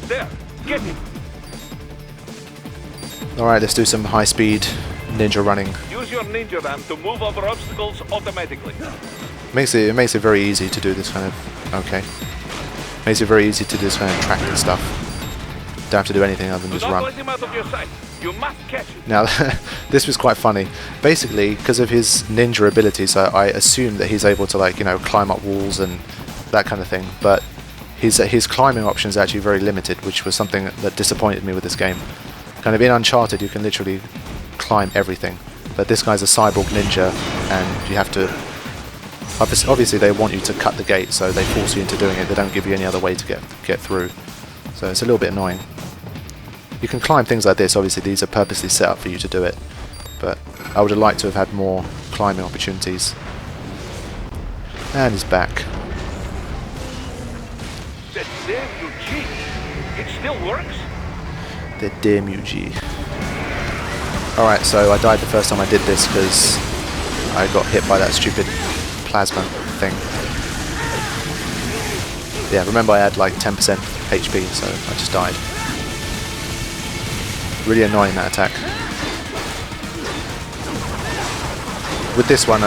There, get him. Alright, let's do some high-speed ninja running. Use your ninja ram to move over obstacles automatically. It makes it very easy to do this kind of... Okay. Makes it very easy to do this kind of track and stuff. Don't have to do anything other than just Do not run. let him out of your sight. You must catch him. Now, this was quite funny. Basically, because of his ninja abilities, I assume that he's able to, like, you know, climb up walls and that kind of thing. But his climbing option is actually very limited, which was something that disappointed me with this game. Kind of in Uncharted, you can literally climb everything. But this guy's a cyborg ninja, and you have to... Obviously, they want you to cut the gate, so they force you into doing it. They don't give you any other way to get through. So it's a little bit annoying. You can climb things like this, obviously these are purposely set up for you to do it, but I would have liked to have had more climbing opportunities. And he's back. That damn UG. It still works? The damn UG. Alright, so I died the first time I did this because I got hit by that stupid plasma thing. Yeah, remember I had like 10% HP, so I just died. Really annoying, that attack. With this one,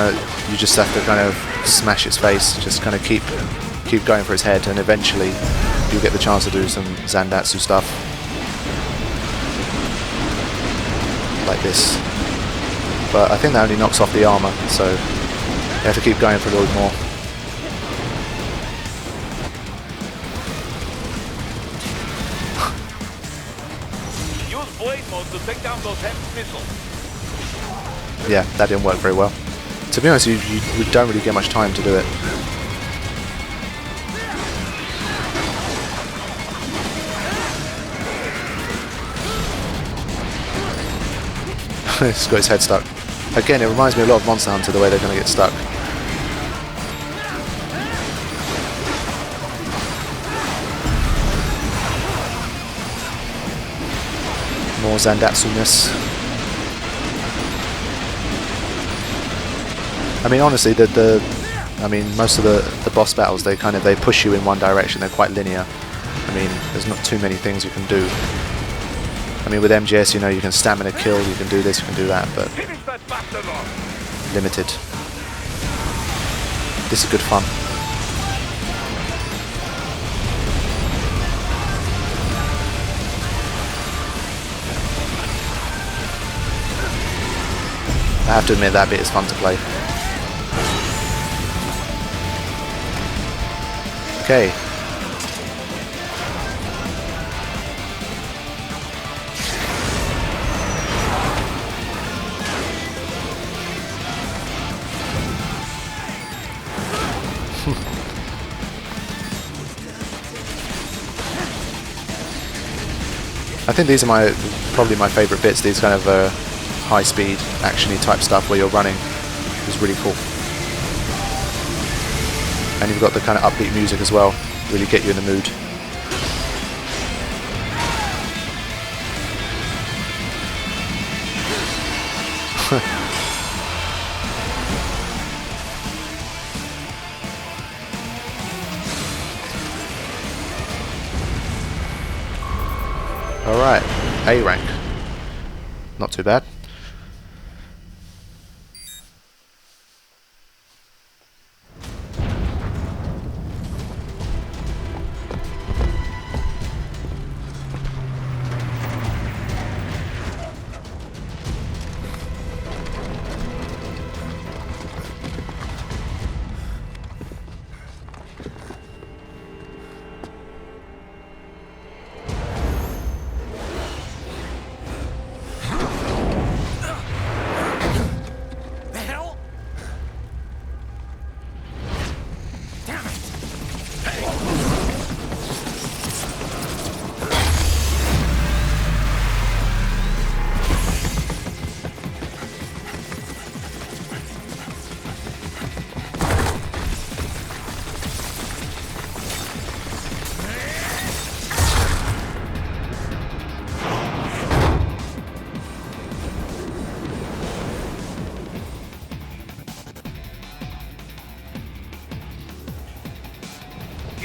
you just have to kind of smash its face, just kind of keep going for its head, and eventually you'll get the chance to do some Zandatsu stuff. Like this. But I think that only knocks off the armor, so you have to keep going for a little more. Blade mode to take down those heavy missiles. Yeah, that didn't work very well. To be honest, you don't really get much time to do it. It's got its head stuck. Again, it reminds me a lot of Monster Hunter, the way they're going to get stuck. More Zandatsu-ness. I mean, honestly, I mean, most of the boss battles, they push you in one direction. They're quite linear. I mean, there's not too many things you can do. I mean, with MGS, you know, you can stamina kill, you can do this, you can do that, but limited. This is good fun. I have to admit that bit is fun to play. Okay. I think these are probably my favourite bits, these kind of high-speed, action-y type stuff where you're running. Is really cool. And you've got the kind of upbeat music as well, really get you in the mood. Alright, A rank. Not too bad.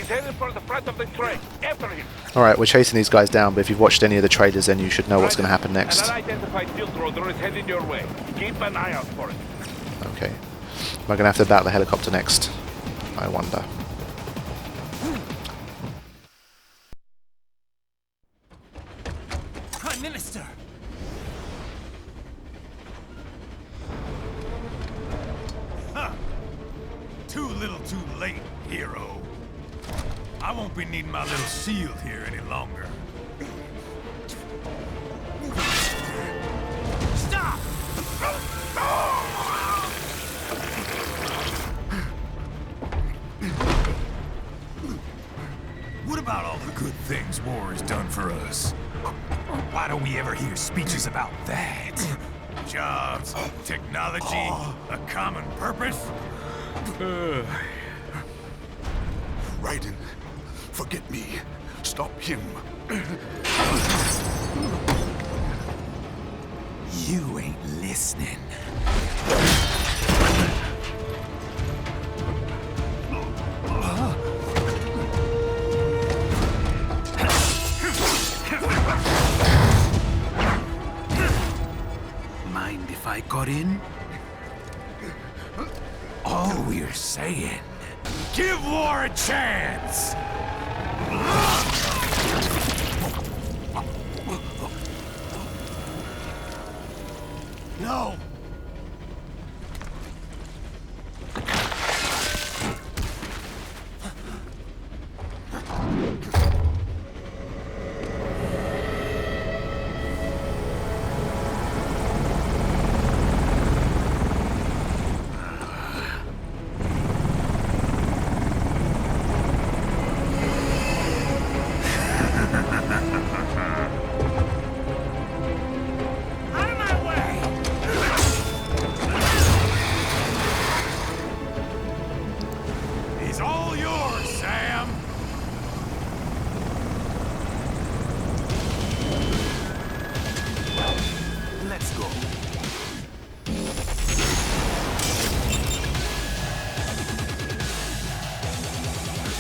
He's heading for the front of the train. After him. Alright, we're chasing these guys down, but if you've watched any of the trailers, then you should know what's going to happen next. An unidentified field roader is heading your way. Keep an eye out for it. Okay. Am I going to have to battle the helicopter next? I wonder. Prime Minister! Huh. Too little too late, hero. I won't be needing my little shield here any longer. Stop! What about all the good things war has done for us? Why don't we ever hear speeches about that? Jobs, technology, a common purpose? Raiden, forget me. Stop him. You ain't listening. Mind if I got in? All we're saying, give war a chance! No! Out of my way! He's all yours, Sam! Let's go.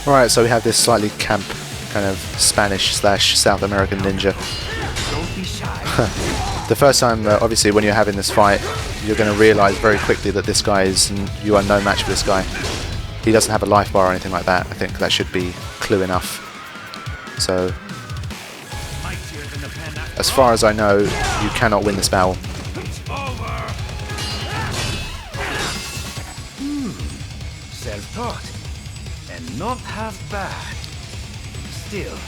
Alright, so we have this slightly camp kind of Spanish/South American ninja. Don't be shy. The first time, obviously, when you're having this fight, you're going to realize very quickly that this guy is, you are no match for this guy. He doesn't have a life bar or anything like that. I think that should be clue enough. So, Mightier than the pen after as far as I know, you cannot win this battle. Over! self-taught. And not half bad. Still.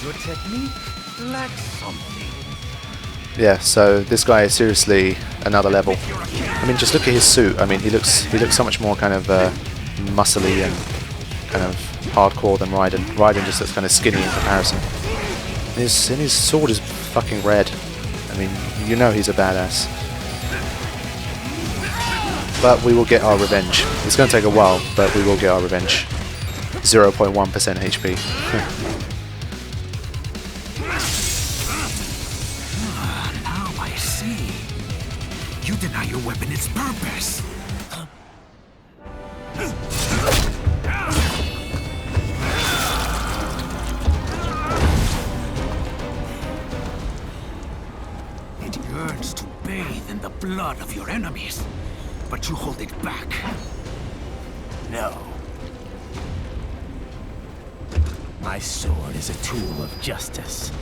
Your technique lacks something. Yeah, so this guy is seriously another level. I mean, just look at his suit. I mean, he looks so much more kind of muscly and kind of hardcore than Raiden. Raiden just looks kind of skinny in comparison. And his sword is fucking red. I mean, you know he's a badass. But we will get our revenge. It's going to take a while, but we will get our revenge. 0.1% HP. Now I see. You deny your weapon its purpose. It yearns to bathe in the blood of your enemies, but you hold it back. No. My sword is a tool of justice.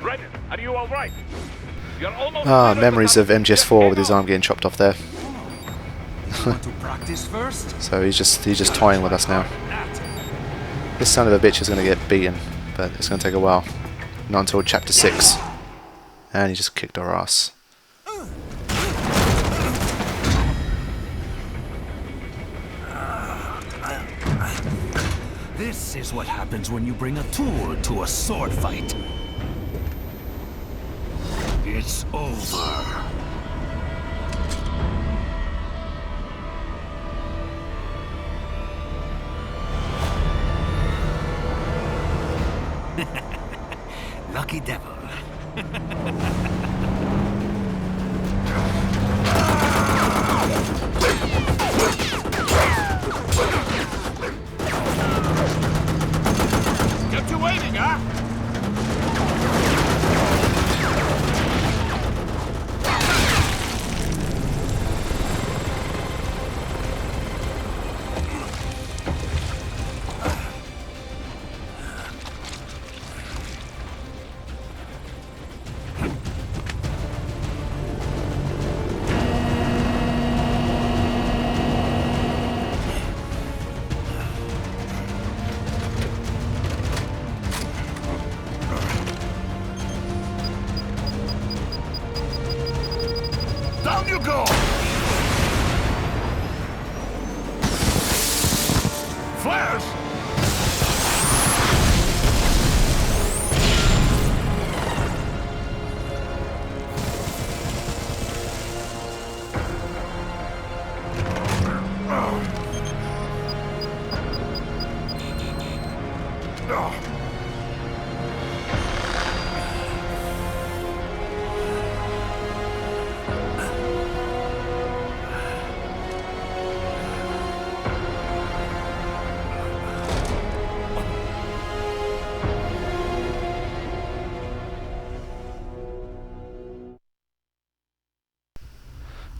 Raiden, are you all right? You're almost Ah, never memories the of MGS4 with his arm getting chopped off there. Want to practice first? So he's just toying with us now. This son of a bitch is going to get beaten, but it's going to take a while. Not until chapter 6. And he just kicked our ass. This is what happens when you bring a tool to a sword fight. It's over. Lucky devil. Kept you waiting, huh? Down you go! Flares!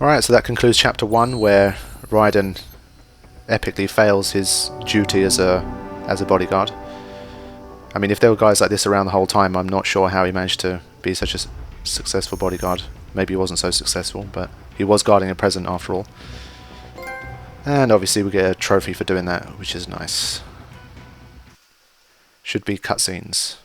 Alright, so that concludes chapter 1, where Raiden epically fails his duty as a bodyguard. I mean, if there were guys like this around the whole time, I'm not sure how he managed to be such a successful bodyguard. Maybe he wasn't so successful, but he was guarding a present after all. And obviously we get a trophy for doing that, which is nice. Should be cutscenes.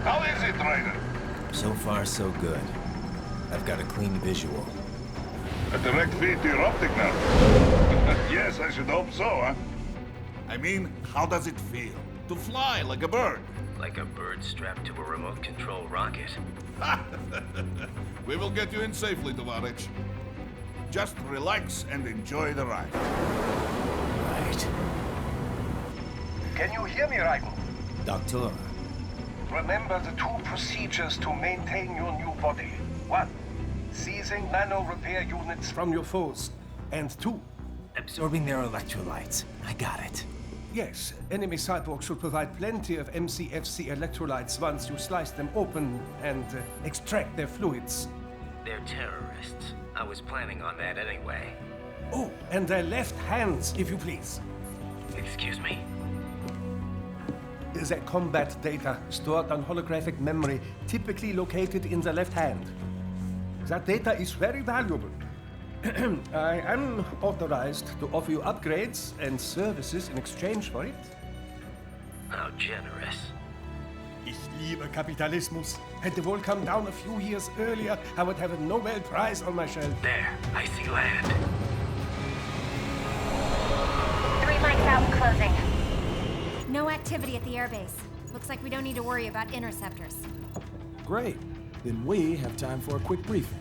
How is it, Raiden? So far, so good. I've got a clean visual. A direct feed to your optic nerve. Yes, I should hope so, huh? I mean, how does it feel to fly like a bird? Like a bird strapped to a remote control rocket. We will get you in safely, Tovarich. Just relax and enjoy the ride. Right. Can you hear me, Raiden? Doctor. Remember the 2 procedures to maintain your new body. 1. Seizing nano repair units from your foes. And 2. Absorbing their electrolytes. I got it. Yes, enemy cyborgs should provide plenty of MCFC electrolytes once you slice them open and extract their fluids. They're terrorists. I was planning on that anyway. Oh, and their left hands, if you please. Excuse me? The combat data stored on holographic memory, typically located in the left hand. That data is very valuable. I am authorized to offer you upgrades and services in exchange for it. How generous. Ich liebe Kapitalismus. Had the wall come down a few years earlier, I would have a Nobel Prize on my shelf. There, I see land. 3 mics out and closing. No activity at the airbase. Looks like we don't need to worry about interceptors. Great. Then we have time for a quick briefing.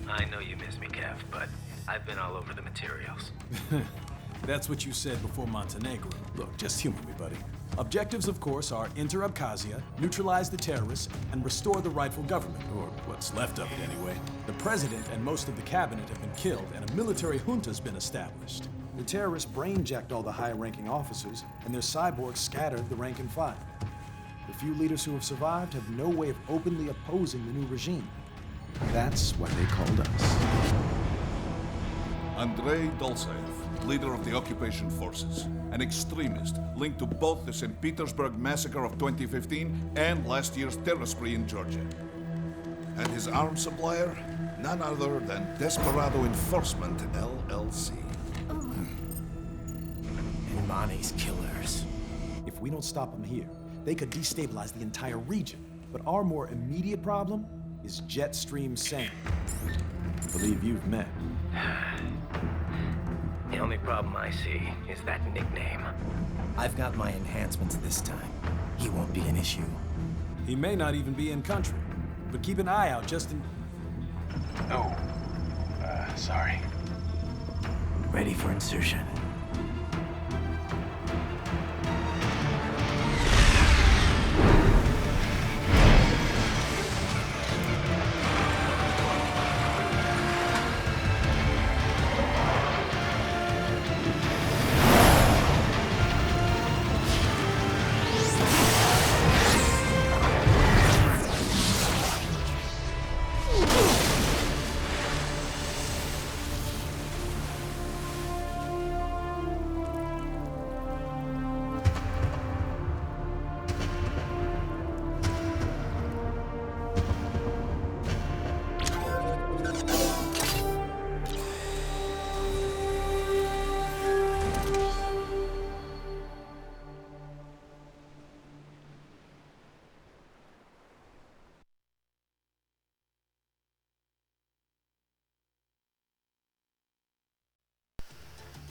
I know you miss me, Kev, but I've been all over the materials. That's what you said before Montenegro. Look, just humor me, buddy. Objectives, of course, are enter Abkhazia, neutralize the terrorists, and restore the rightful government, or what's left of it anyway. The president and most of the cabinet have been killed, and a military junta's been established. The terrorists brain-jacked all the high-ranking officers, and their cyborgs scattered the rank and file. The few leaders who have survived have no way of openly opposing the new regime. That's why they called us. Andrei Dolzaev, leader of the occupation forces, an extremist linked to both the St. Petersburg massacre of 2015 and last year's terror spree in Georgia. And his arms supplier, none other than Desperado Enforcement, LLC. Money's killers. If we don't stop them here, they could destabilize the entire region. But our more immediate problem is Jetstream Sam. I believe you've met. The only problem I see is that nickname. I've got my enhancements this time. He won't be an issue. He may not even be in country, but keep an eye out just in... Oh, sorry. Ready for insertion.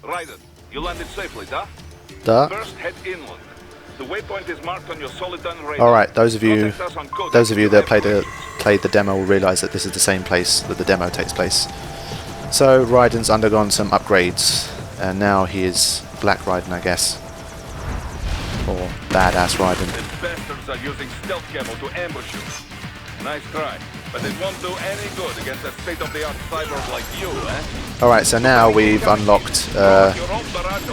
Raiden, you landed safely, duh? Duh. First, head inland. The waypoint is marked on your Soliton radar. All right, those of you Contact us on code that if played the demo will realise that this is the same place that the demo takes place. So Raiden's undergone some upgrades, and now he is Black Raiden, I guess, or Badass Raiden. The bastards are using stealth camo to ambush you. Nice try, but it won't do any good against a state-of-the-art cyborg like you, eh? Alright, so now we've unlocked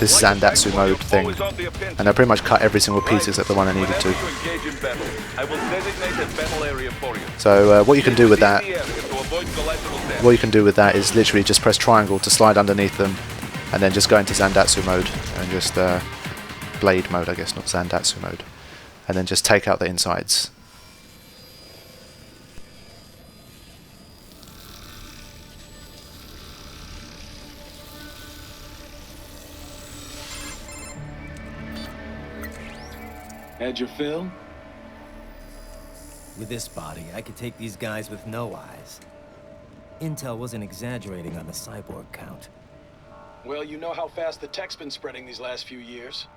this Zandatsu mode thing, and I pretty much cut every single piece except the one I needed to. So what you can do with that, is literally just press triangle to slide underneath them, and then just go into Zandatsu mode, and just Blade mode, I guess, not Zandatsu mode, and then just take out the insides. Had your fill? With this body, I could take these guys with no eyes. Intel wasn't exaggerating on the cyborg count. Well, you know how fast the tech's been spreading these last few years.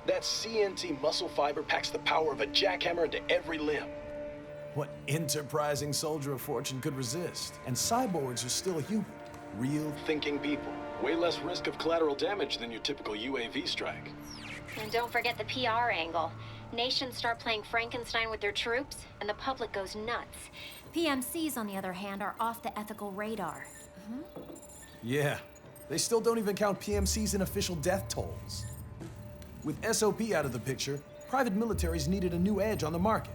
That CNT muscle fiber packs the power of a jackhammer into every limb. What enterprising soldier of fortune could resist? And cyborgs are still human. Real Thinking people. Way less risk of collateral damage than your typical UAV strike. And don't forget the PR angle. Nations start playing Frankenstein with their troops, and the public goes nuts. PMCs, on the other hand, are off the ethical radar. Yeah. They still don't even count PMCs in official death tolls. With SOP out of the picture, private militaries needed a new edge on the market.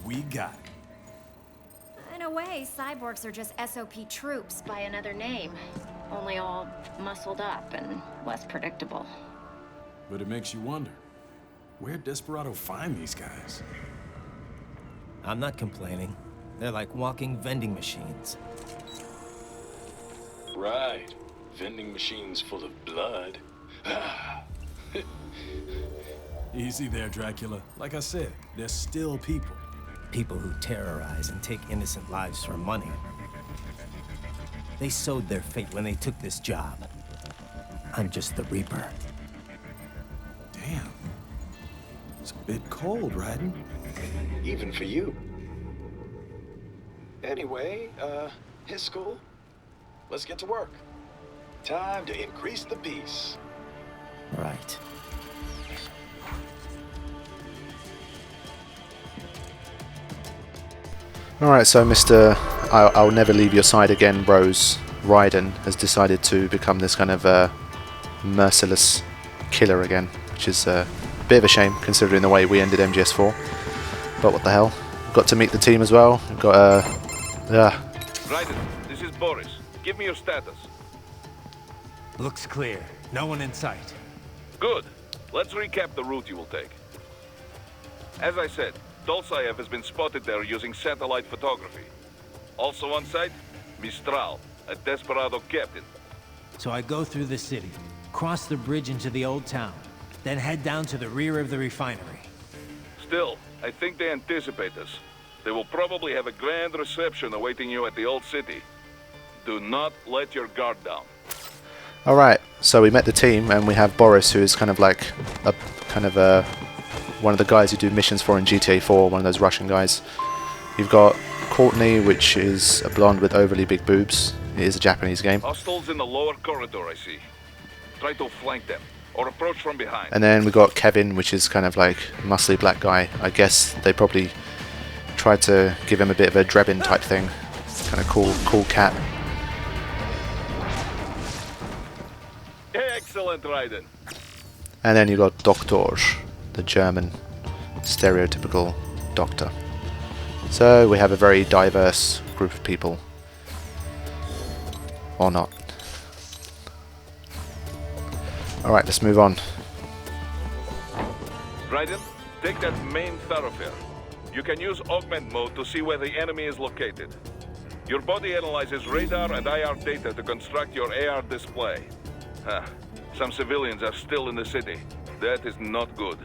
We got it. In a way, cyborgs are just SOP troops by another name. Only all muscled up and less predictable. But it makes you wonder, where'd Desperado find these guys? I'm not complaining. They're like walking vending machines. Right. Vending machines full of blood. Easy there, Dracula. Like I said, they're still people. People who terrorize and take innocent lives for money. They sowed their fate when they took this job. I'm just the Reaper. Damn. It's a bit cold, Raiden. Even for you. Anyway, his school. Let's get to work. Time to increase the peace. Right. Alright, so Mr. I'll never leave your side again, bros. Raiden has decided to become this kind of merciless killer again, which is a bit of a shame considering the way we ended MGS4. But what the hell? Got to meet the team as well. We've got Raiden, this is Boris. Give me your status. Looks clear. No one in sight. Good. Let's recap the route you will take. As I said, Dolzaev has been spotted there using satellite photography. Also on site, Mistral, a desperado captain. So I go through the city, cross the bridge into the old town, then head down to the rear of the refinery. Still, I think they anticipate us. They will probably have a grand reception awaiting you at the old city. Do not let your guard down. Alright, so we met the team and we have Boris, who is kind of like one of the guys you do missions for in GTA 4, one of those Russian guys. You've got Courtney, which is a blonde with overly big boobs. It is a Japanese game. Hostiles in the lower corridor, I see. Try to flank them, or approach from behind. And then we got Kevin, which is kind of like a muscly black guy. I guess they probably tried to give him a bit of a Drebin type thing. Kind of cool cat. Excellent, Raiden. And then you got Doktor, the German stereotypical doctor. So we have a very diverse group of people. Or not. Alright, let's move on. Raiden, take that main thoroughfare. You can use augment mode to see where the enemy is located. Your body analyzes radar and IR data to construct your AR display. Some civilians are still in the city. That is not good.